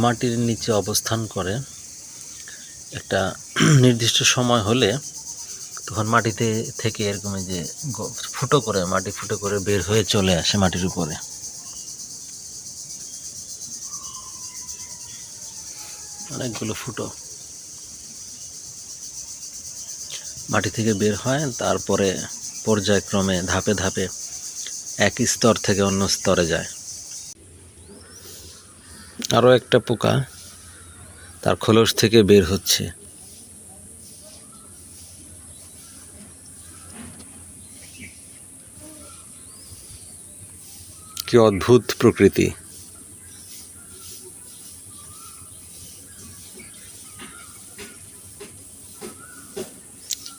মাটির নিচে অবস্থান করে। একটা নির্দিষ্ট সময় হলে তখন মাটিতে থেকে এরকম যে ফুটো করে মাটি ফুটো করে বের হয়ে চলে আসে মাটির উপরে। অনেকগুলো ফুটো মাটি থেকে বের হয়, তারপরে পর্যায়ক্রমে ধাপে ধাপে এক স্তর থেকে অন্য স্তরে যায়। আরও একটা পোকা তার খোলস থেকে বের হচ্ছে। কি অদ্ভুত প্রকৃতি!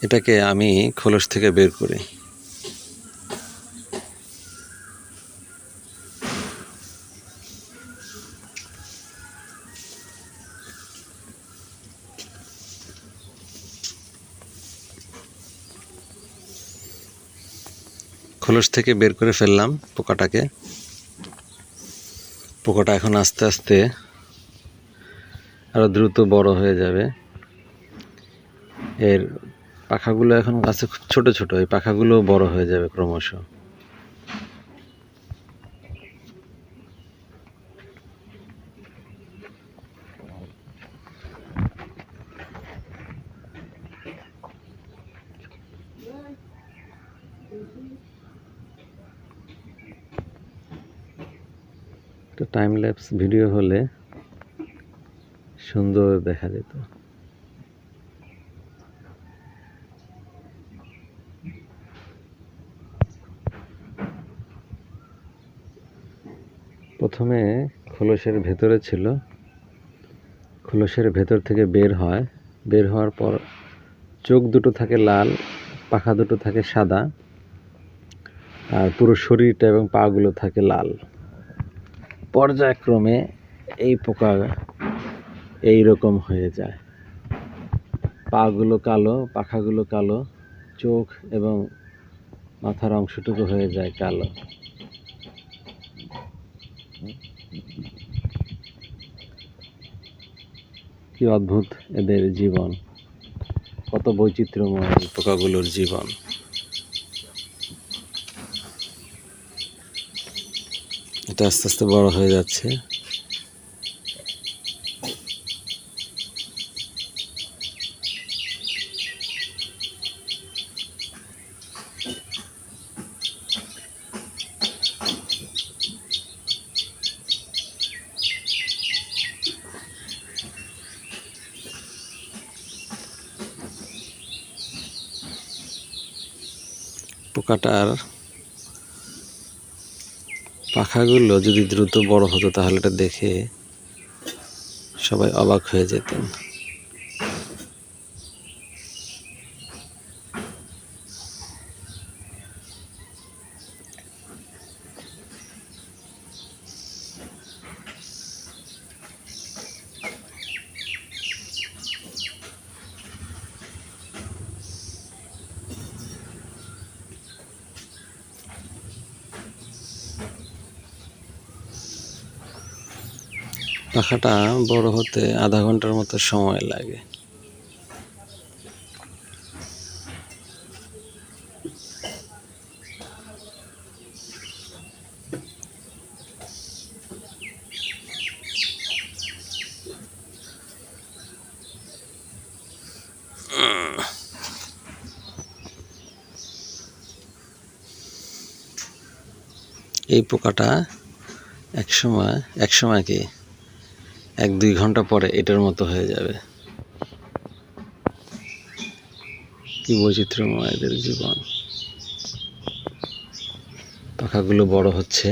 এটাকে আমি খোলস থেকে বের করি। খোলস থেকে বের করে ফেললাম পোকাটাকে। পোকাটা এখন আস্তে আস্তে আরো দ্রুত বড় হয়ে যাবে। এর পাখাগুলো এখন আছে খুব ছোট ছোট, এই পাখাগুলো বড় হয়ে যাবে ক্রমশ। একটা টাইম ল্যাপস ভিডিও হলে সুন্দর দেখা যেত। প্রথমে খোলসের ভেতরে ছিল, খোলসের ভেতর থেকে বের হয়, বের হওয়ার পর চোখ দুটো থাকে লাল, পাখা দুটো থাকে সাদা, আর পুরো শরীরটা এবং পাগুলো থাকে লাল। পর্যায়ক্রমে এই পোকা এইরকম হয়ে যায়। পাগুলো কালো, পাখাগুলো কালো, চোখ এবং মাথার অংশটুকু হয়ে যায় কালো। কি অদ্ভুত এদের জীবন! কত বৈচিত্র্যময় পোকাগুলোর জীবন! এটা আস্তে আস্তে বড় হয়ে যাচ্ছে। পোকাটার পাখাগুলো যদি দ্রুত বড় হতো তাহলে এটা দেখে সবাই অবাক হয়ে যেতেন। পাখাটা বড় হতে আধা ঘন্টার মতো সময় লাগে। এই পোকাটা এক সময় কি 1-2 ঘন্টা পরে এটার মতো হয়ে যাবে। কি বৈচিত্র্যময় এদের জীবন! পাখাগুলো বড় হচ্ছে।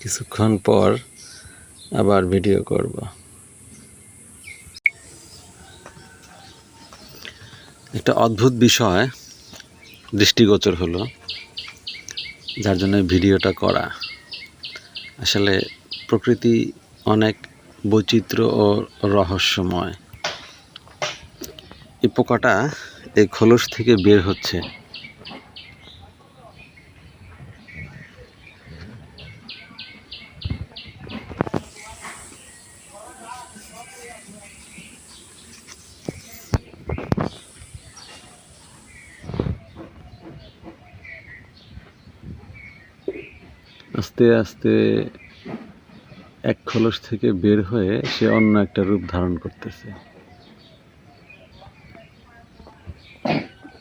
কিছুক্ষণ পর আবার ভিডিও করব। একটা অদ্ভুত বিষয় দৃষ্টিগোচর হলো, যার জন্য ভিডিওটা করা। আসলে প্রকৃতি অনেক বৈচিত্র্য ও রহস্যময়। এই পোকাটা এই খোলস থেকে বের হচ্ছে। আস্তে আস্তে এক খোলস থেকে বের হয়ে সে অন্য একটা রূপ ধারণ করতেছে।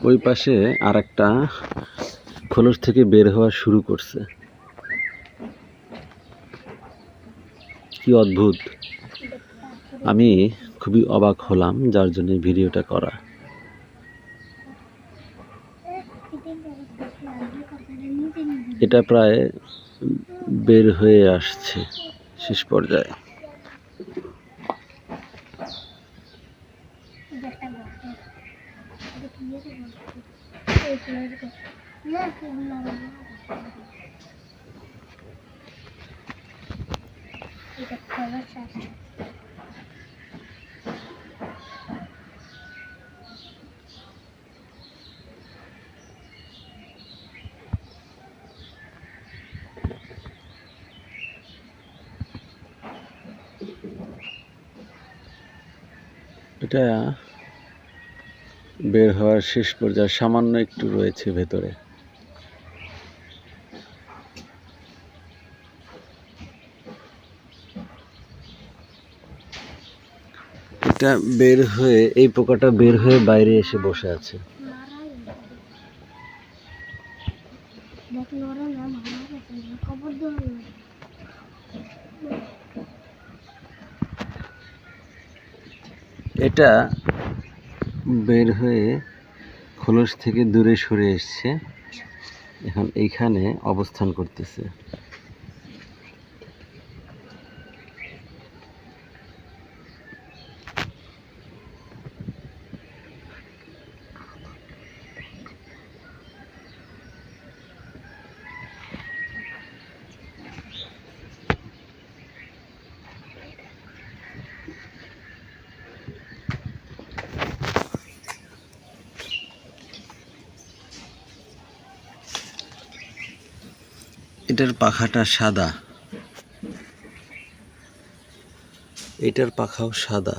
ওই পাশে আর একটা খোলস থেকে বের হওয়া শুরু করছে। কি অদ্ভুত! আমি খুবই অবাক হলাম, যার জন্য ভিডিওটা করা। এটা প্রায় বের হয়ে আসছে শেষ পর্যায়ে। এটা বের হওয়ার শেষ পর্যায়ে, সামান্য একটু রয়েছে ভেতরে। এটা বের হয়ে, এই পোকাটা বের হয়ে বাইরে এসে বসে আছে। এটা বের হয়ে খোলস থেকে দূরে সরে এসছে, এখন এইখানে অবস্থান করতেছে। এটার পাখাটা সাদা, এটার পাখাও সাদা।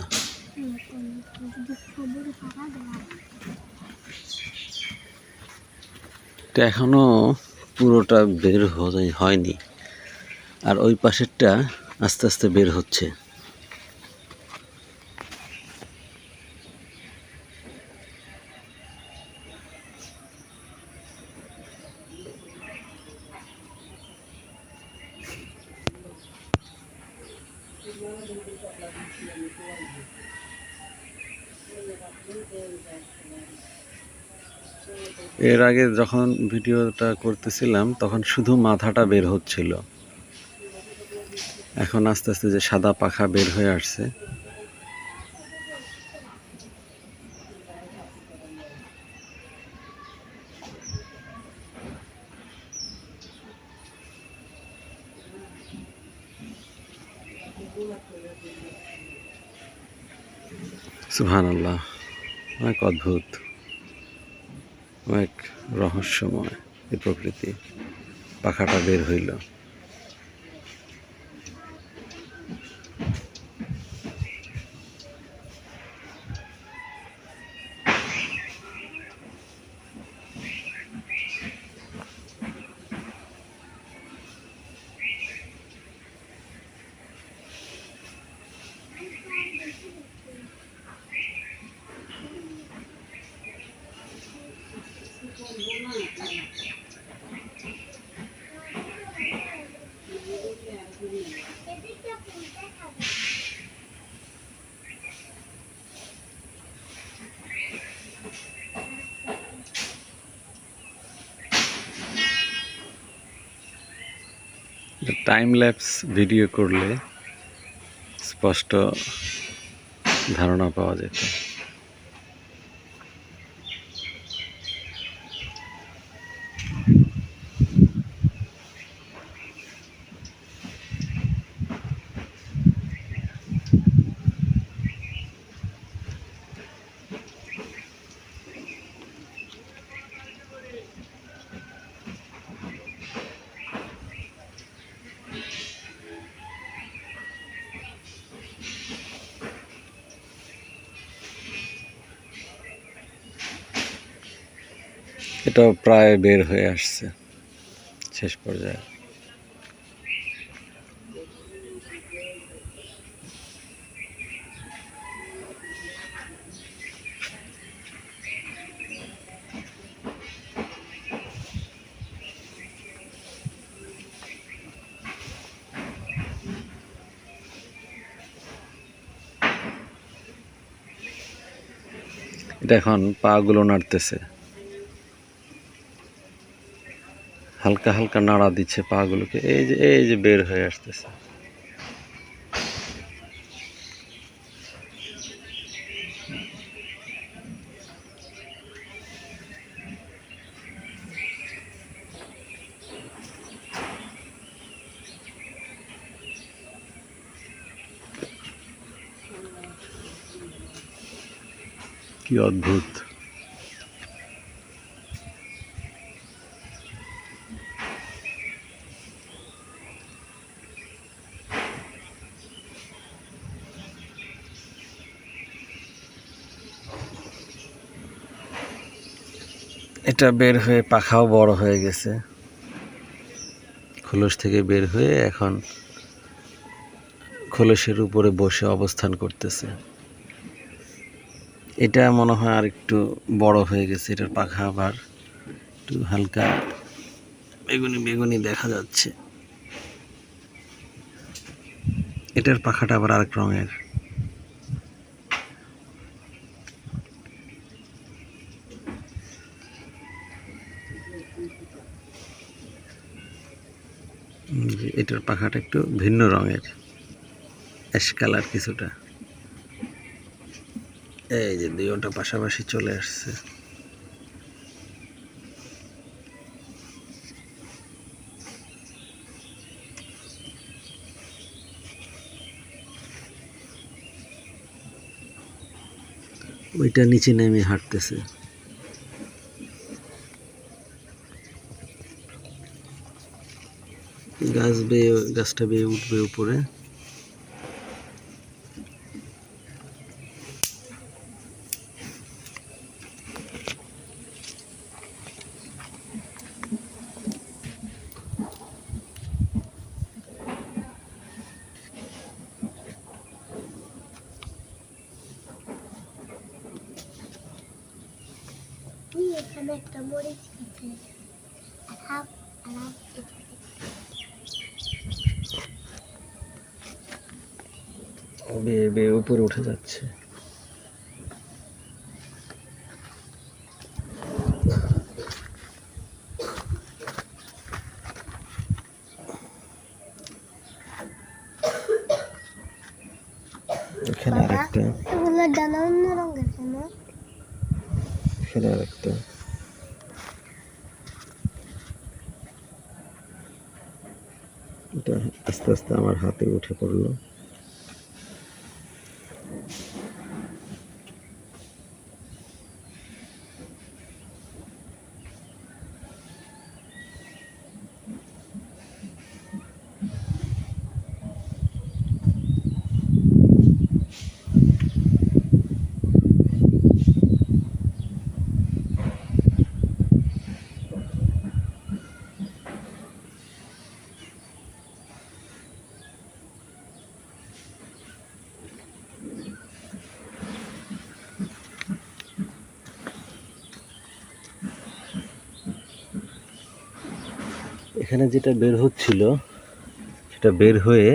এটা এখনো পুরোটা বের হয়নি, আর ওই পাশেরটা আস্তে আস্তে বের হচ্ছে। এর আগে যখন ভিডিওটা করতেছিলাম তখন শুধু মাথাটা বের হচ্ছিল, এখন আস্তে আস্তে যে সাদা পাখা বের হয়ে আসছে। সুবহানাল্লাহ, অনেক অদ্ভুত, অনেক রহস্যময় এই প্রকৃতি। পাখাটা বের হইল। টাইম ল্যাপস ভিডিও করলে স্পষ্ট ধারণা পাওয়া যেত। এটাও প্রায় বের হয়ে আসছে শেষ পর্যায়ে। এটা এখন পা গুলো নাড়তেছে, হালকা হালকা নাড়া দিচ্ছে পা গুলোকে, এই যে বের হয়ে আসতেছে। কি অদ্ভুত! এটা বের হয়ে পাখাও বড় হয়ে গেছে, খোলস থেকে বের হয়ে এখন খোলসের উপরে বসে অবস্থান করতেছে। এটা মনে হয় আর একটু বড় হয়ে গেছে, এটার পাখা আবার একটু হালকা বেগুনি বেগুনি দেখা যাচ্ছে। এটার পাখাটা আবার আরেক রঙের। এটার পাখাটা একটু ভিন্ন রঙের, অ্যাশ কালার কিছুটা। এই যে দুইটা পাশাপাশি চলে আসছে। ওইটা নিচে নেমে হাঁটতেছে। গাছটা বেয়ে উঠবে উপরে। এখানে একটা মরিচ আছে, বেয়ে বেয়ে উপরে উঠে যাচ্ছে। এখানে আরেকটা, এগুলোর ডানা অন্য রঙের কেন? এখানে আরেকটা। এটা আস্তে আস্তে আমার হাতে উঠে পড়লো। এখানে যেটা বের হচ্ছিল সেটা বের হয়ে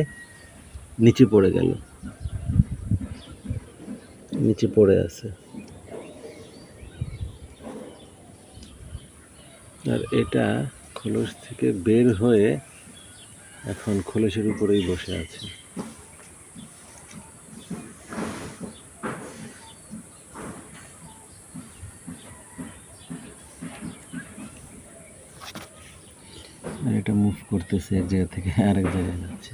নিচে পড়ে গেল, নিচে পড়ে আছে। আর এটা খোলস থেকে বের হয়ে এখন খোলসের উপরেই বসে আছে। আর এটা মুভ করতেছে, এক জায়গা থেকে আরেক জায়গায় যাচ্ছে।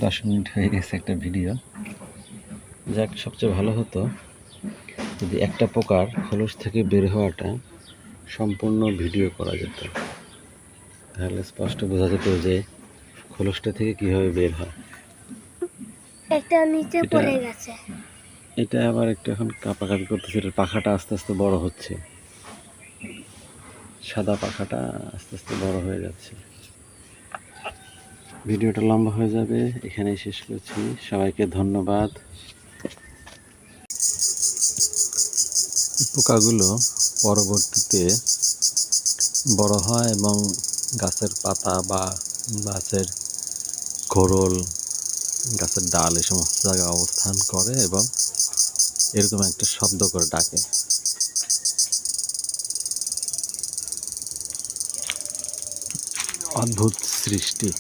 দশ মিনিট হয়ে গেছে একটা ভিডিও। যাক, সবচেয়ে ভালো হতো যদি একটা পোকার খোলস থেকে বের হওয়াটা সম্পূর্ণ ভিডিও করা যেত, তাহলে স্পষ্ট বোঝা যেত যে খোলসটা থেকে কিভাবে বের হয়। একটা নিচে এটা- পড়ে গেছে। এটা আবার একটু এখন কাঁপাকাঁপি করতেছে, এটার পাখাটা আস্তে আস্তে বড় হচ্ছে, সাদা পাখাটা আস্তে আস্তে বড় হয়ে যাচ্ছে। ভিডিওটা লম্বা হয়ে যাবে, এখানেই শেষ করছি। সবাইকে ধন্যবাদ। এই পোকাগুলো পরবর্তীতে বড় হয় এবং গাছের পাতা বা গাছের খোরল, গাছের ডাল এই সমস্ত জায়গায় অবস্থান করে এবং এরকম একটা শব্দ করে ডাকে। অদ্ভুত সৃষ্টি।